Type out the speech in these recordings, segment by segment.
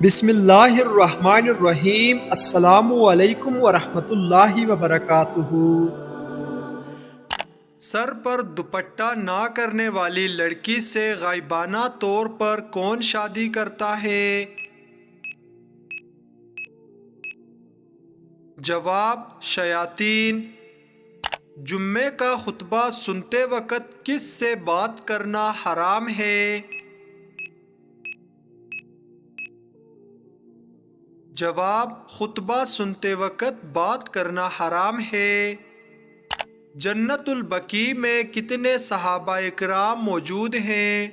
بسم اللہ الرحمن الرحیم۔ السلام علیکم ورحمۃ اللہ وبرکاتہ۔ سر پر دوپٹہ نہ کرنے والی لڑکی سے غائبانہ طور پر کون شادی کرتا ہے؟ جواب: شیاطین۔ جمعے کا خطبہ سنتے وقت کس سے بات کرنا حرام ہے؟ جواب: خطبہ سنتے وقت بات کرنا حرام ہے۔ جنت البقیع میں کتنے صحابہ کرام موجود ہیں؟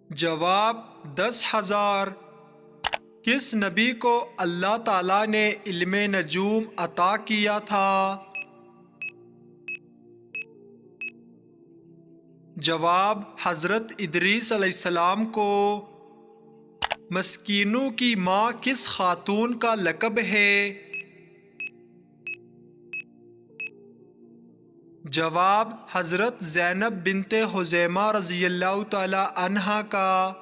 جواب: 10,000۔ کس نبی کو اللہ تعالیٰ نے علم نجوم عطا کیا تھا؟ جواب: حضرت ادریس علیہ السلام کو۔ مسکینوں کی ماں کس خاتون کا لقب ہے؟ جواب: حضرت زینب بنت خزیمہ رضی اللہ تعالی عنہا کا۔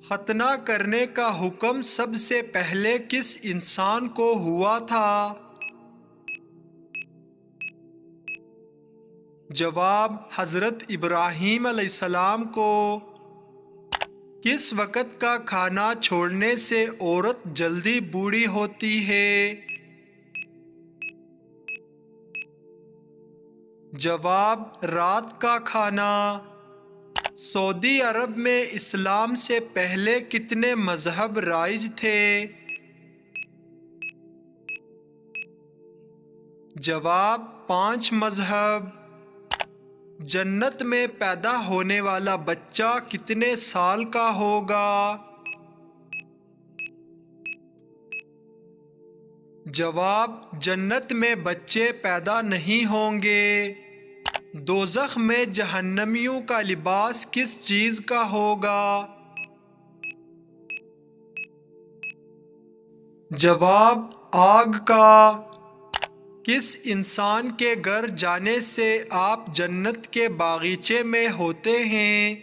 ختنہ کرنے کا حکم سب سے پہلے کس انسان کو ہوا تھا؟ جواب: حضرت ابراہیم علیہ السلام کو۔ کس وقت کا کھانا چھوڑنے سے عورت جلدی بوڑھی ہوتی ہے؟ جواب: رات کا کھانا۔ سعودی عرب میں اسلام سے پہلے کتنے مذہب رائج تھے؟ جواب: 5 مذہب۔ جنت میں پیدا ہونے والا بچہ کتنے سال کا ہوگا؟ جواب: جنت میں بچے پیدا نہیں ہوں گے۔ دوزخ میں جہنمیوں کا لباس کس چیز کا ہوگا؟ جواب: آگ کا۔ کس انسان کے گھر جانے سے آپ جنت کے باغیچے میں ہوتے ہیں؟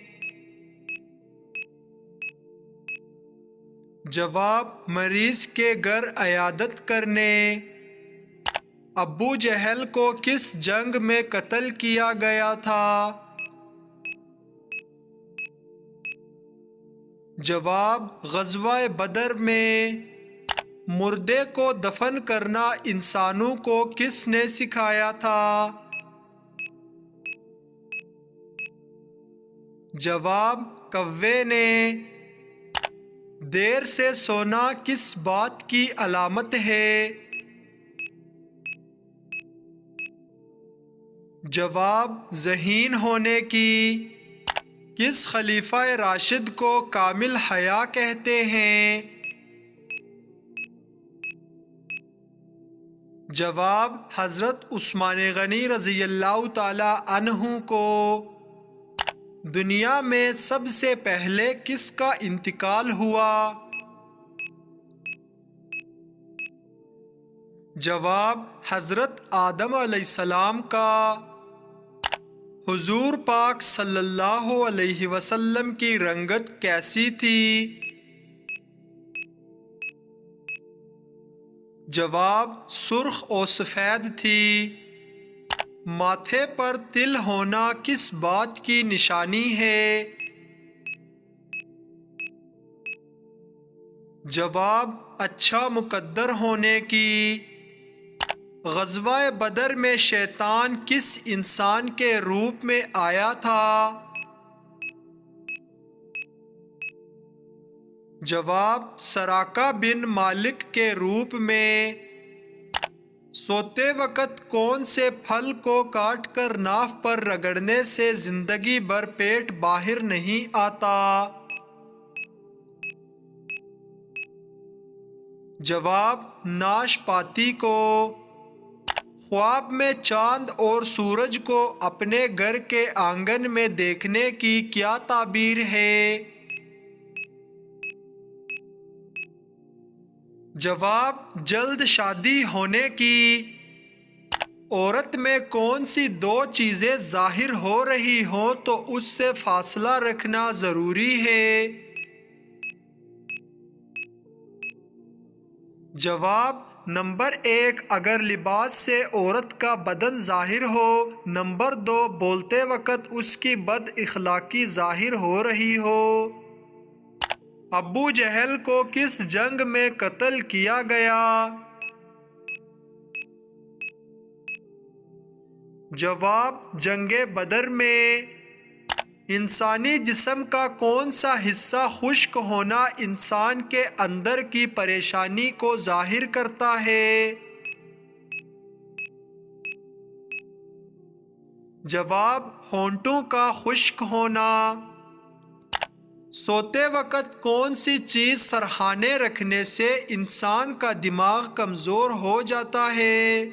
جواب: مریض کے گھر عیادت کرنے۔ ابو جہل کو کس جنگ میں قتل کیا گیا تھا؟ جواب: غزوہ بدر میں۔ مردے کو دفن کرنا انسانوں کو کس نے سکھایا تھا؟ جواب: کوے نے۔ دیر سے سونا کس بات کی علامت ہے؟ جواب: ذہین ہونے کی۔ کس خلیفہ راشد کو کامل حیا کہتے ہیں؟ جواب: حضرت عثمان غنی رضی اللہ تعالی عنہ کو۔ دنیا میں سب سے پہلے کس کا انتقال ہوا؟ جواب: حضرت آدم علیہ السلام کا۔ حضور پاک صلی اللہ علیہ وسلم کی رنگت کیسی تھی؟ جواب: سرخ و سفید تھی۔ ماتھے پر تل ہونا کس بات کی نشانی ہے؟ جواب: اچھا مقدر ہونے کی۔ غزوہ بدر میں شیطان کس انسان کے روپ میں آیا تھا؟ جواب: سراقہ بن مالک کے روپ میں۔ سوتے وقت کون سے پھل کو کاٹ کر ناف پر رگڑنے سے زندگی بھر پیٹ باہر نہیں آتا؟ جواب: ناشپاتی کو۔ خواب میں چاند اور سورج کو اپنے گھر کے آنگن میں دیکھنے کی کیا تعبیر ہے؟ جواب: جلد شادی ہونے کی۔ عورت میں کون سی دو چیزیں ظاہر ہو رہی ہوں تو اس سے فاصلہ رکھنا ضروری ہے؟ جواب: نمبر 1، اگر لباس سے عورت کا بدن ظاہر ہو۔ نمبر 2، بولتے وقت اس کی بد اخلاقی ظاہر ہو رہی ہو۔ ابو جہل کو کس جنگ میں قتل کیا گیا؟ جواب: جنگ بدر میں۔ انسانی جسم کا کون سا حصہ خشک ہونا انسان کے اندر کی پریشانی کو ظاہر کرتا ہے؟ جواب: ہونٹوں کا خشک ہونا۔ سوتے وقت کون سی چیز سرہانے رکھنے سے انسان کا دماغ کمزور ہو جاتا ہے؟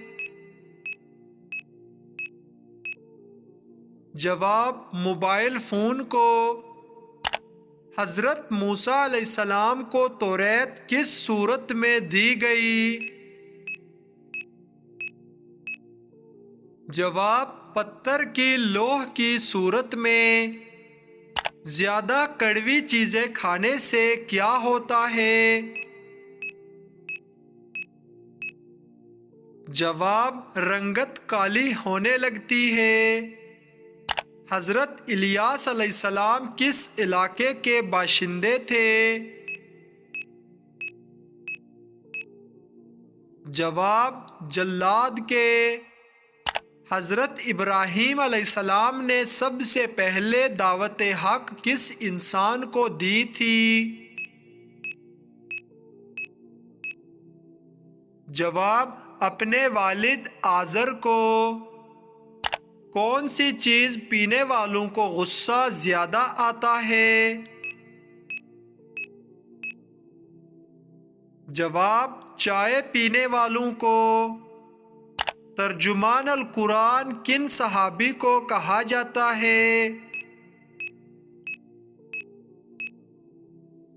جواب: موبائل فون کو۔ حضرت موسیٰ علیہ السلام کو توریت کس صورت میں دی گئی؟ جواب: پتھر کی لوح کی صورت میں۔ زیادہ کڑوی چیزیں کھانے سے کیا ہوتا ہے؟ جواب: رنگت کالی ہونے لگتی ہے۔ حضرت الیاس علیہ السلام کس علاقے کے باشندے تھے؟ جواب: جلاد کے۔ حضرت ابراہیم علیہ السلام نے سب سے پہلے دعوت حق کس انسان کو دی تھی؟ جواب: اپنے والد آزر کو۔ کون سی چیز پینے والوں کو غصہ زیادہ آتا ہے؟ جواب: چائے پینے والوں کو۔ ترجمان القرآن کن صحابی کو کہا جاتا ہے؟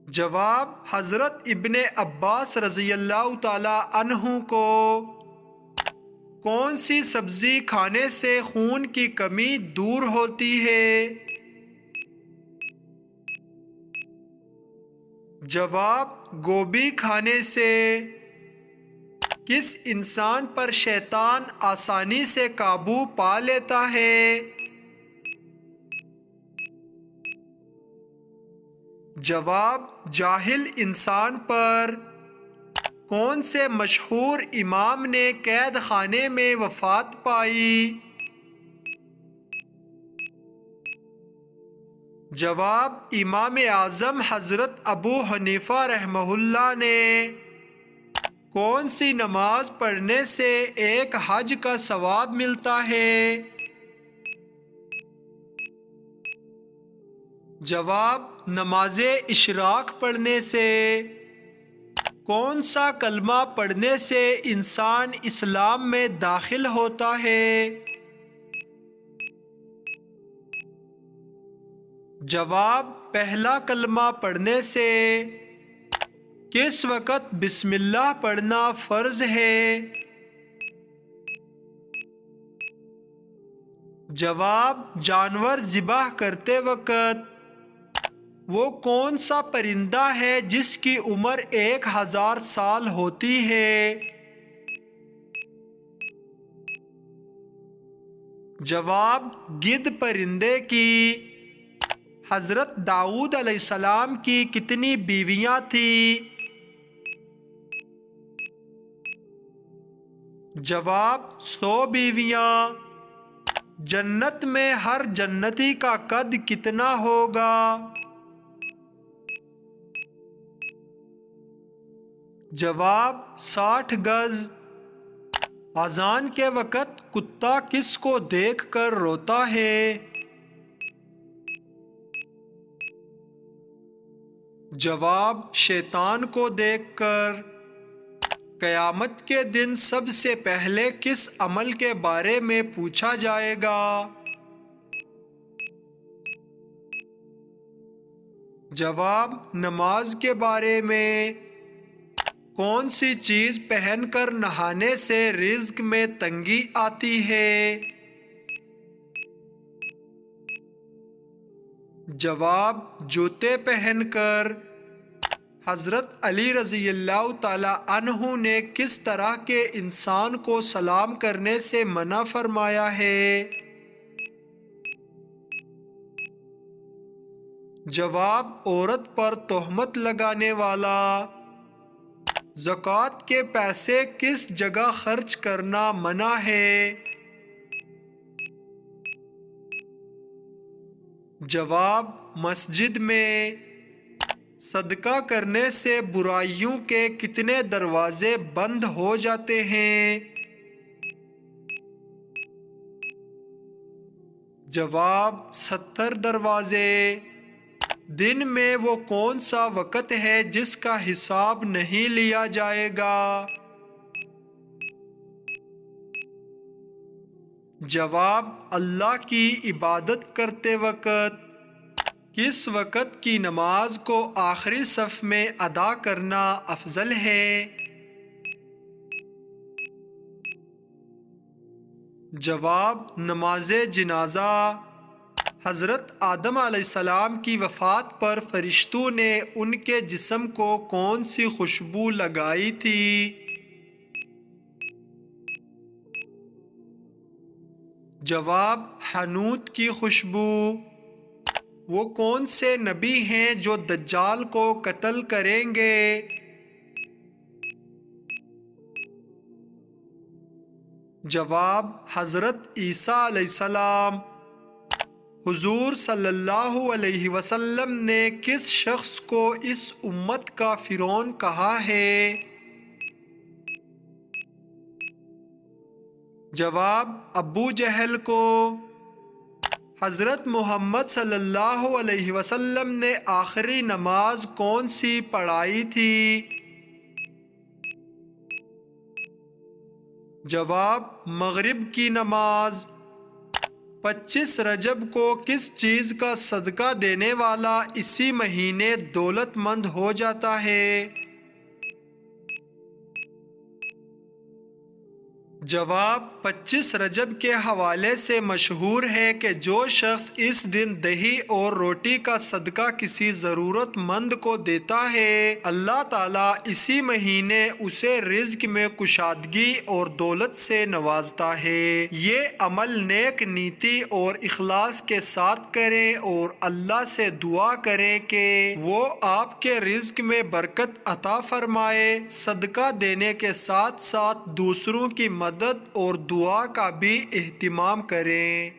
جواب: حضرت ابن عباس رضی اللہ تعالی عنہ کو۔ کون سی سبزی کھانے سے خون کی کمی دور ہوتی ہے؟ جواب: گوبھی کھانے سے۔ کس انسان پر شیطان آسانی سے قابو پا لیتا ہے؟ جواب: جاہل انسان پر۔ کون سے مشہور امام نے قید خانے میں وفات پائی؟ جواب: امام اعظم حضرت ابو حنیفہ رحمہ اللہ نے۔ کون سی نماز پڑھنے سے ایک حج کا ثواب ملتا ہے؟ جواب: نماز اشراق پڑھنے سے۔ کون سا کلمہ پڑھنے سے انسان اسلام میں داخل ہوتا ہے؟ جواب: پہلا کلمہ پڑھنے سے۔ کس وقت بسم اللہ پڑھنا فرض ہے؟ جواب: جانور ذبح کرتے وقت۔ وہ کون سا پرندہ ہے جس کی عمر 1000 سال ہوتی ہے؟ جواب: گدھ پرندے کی۔ حضرت داؤد علیہ السلام کی کتنی بیویاں تھیں؟ جواب: 100 بیویاں۔ جنت میں ہر جنتی کا قد کتنا ہوگا؟ جواب: 60 گز۔ اذان کے وقت کتا کس کو دیکھ کر روتا ہے؟ جواب: شیطان کو دیکھ کر۔ قیامت کے دن سب سے پہلے کس عمل کے بارے میں پوچھا جائے گا؟ جواب: نماز کے بارے میں۔ کون سی چیز پہن کر نہانے سے رزق میں تنگی آتی ہے؟ جواب، جوتے پہن کر۔ حضرت علی رضی اللہ تعالی عنہ نے کس طرح کے انسان کو سلام کرنے سے منع فرمایا ہے؟ جواب، عورت پر تہمت لگانے والا۔ زکوٰۃ کے پیسے کس جگہ خرچ کرنا منع ہے؟ جواب، مسجد میں۔ صدقہ کرنے سے برائیوں کے کتنے دروازے بند ہو جاتے ہیں؟ جواب، 70 دروازے۔ دن میں وہ کون سا وقت ہے جس کا حساب نہیں لیا جائے گا؟ جواب، اللہ کی عبادت کرتے وقت۔ کس وقت کی نماز کو آخری صف میں ادا کرنا افضل ہے؟ جواب، نماز جنازہ۔ حضرت آدم علیہ السلام کی وفات پر فرشتوں نے ان کے جسم کو کون سی خوشبو لگائی تھی؟ جواب، حنوط کی خوشبو۔ وہ کون سے نبی ہیں جو دجال کو قتل کریں گے؟ جواب، حضرت عیسیٰ علیہ السلام۔ حضور صلی اللہ علیہ وسلم نے کس شخص کو اس امت کا فرعون کہا ہے؟ جواب، ابو جہل کو۔ حضرت محمد صلی اللہ علیہ وسلم نے آخری نماز کون سی پڑھائی تھی؟ جواب، مغرب کی نماز۔ 25 رجب کو کس چیز کا صدقہ دینے والا اسی مہینے دولت مند ہو جاتا ہے؟ جواب، 25 رجب کے حوالے سے مشہور ہے کہ جو شخص اس دن دہی اور روٹی کا صدقہ کسی ضرورت مند کو دیتا ہے، اللہ تعالیٰ اسی مہینے اسے رزق میں کشادگی اور دولت سے نوازتا ہے۔ یہ عمل نیک نیتی اور اخلاص کے ساتھ کریں اور اللہ سے دعا کریں کہ وہ آپ کے رزق میں برکت عطا فرمائے۔ صدقہ دینے کے ساتھ ساتھ دوسروں کی مدد اور دعا کا بھی اہتمام کریں۔